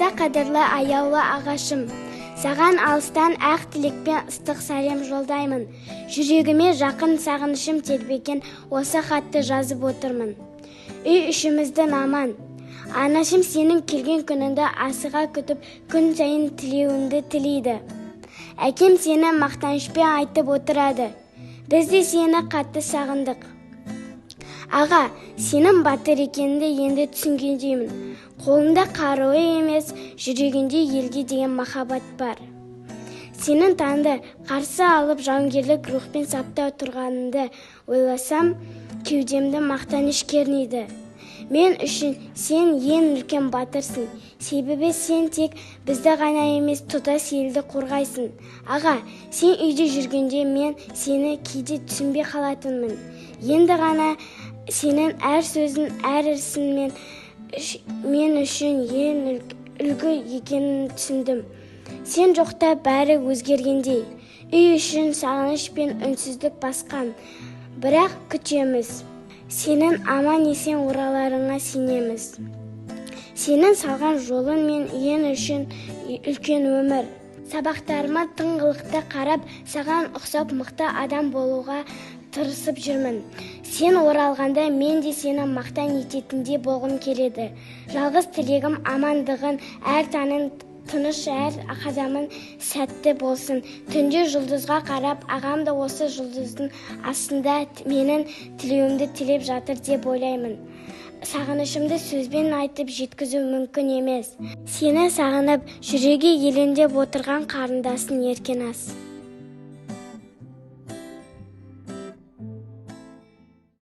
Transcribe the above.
Аса қадірлі аяулы ағашым, саған алыстан ақ тілекпен ыстық сәлем жолдаймын. Жүрегіме жақын сағынышым тербеген осы хатты жазып отырмын. Үй ішіміздің аман. Анашым сенің келген күніңді асыға күтіп, күн сайын тілеуіңді тілейді. Әкем сені мақтанышпен айтып отырады. Біз де сені қатты сағындық. Аға, сенің батыр екеніңді енді түсінгендеймін. Қолында қаруы емес, жүрегінде елге деген махаббат бар. Сенің танды қарсы алып жауынгерлік рухпен саптау тұрғаныңды ойласам, кеудемді мақтаныш кернейді. Мен үшін сен ең үлкен батырсың. Себебі сен тек бізді ғана емес, тұтас елді қорғайсың. Аға, сен үйде жүргенде мен сені кейде түсінбей қалатынмын. Енді ғана сенің әр сөзің, әр ісің мен үшін ең үлгі екенін түсіндім. Сен жоқта бәрі өзгергендей. Үй үшін сағыныш пен үнсіздік басқан. Бірақ күтеміз. Сенің аман есен ораларыңа сенеміз. Сенің салған жолың мен ең үшін үлкен өмір. Сабақтарыма тыңғылықты қарап, саған ұқсап мықты адам болуға тырысып жүрмін. Сен оралғанда мен де сені мақтан ететіндей болғым келеді. Жалғыз тілегім амандығын, әр таңың тыныш, әр қадамың сәтті болсын. Түнде жұлдызға қарап, ағам да осы жұлдыздың астында менің тілеуімді тілеп жатыр деп ойлаймын. Сағынышымды сөзбен айтып жеткізу мүмкін емес. Сені сағынып, жүрегі елеңдеп отырған қарындасың Еркеназ.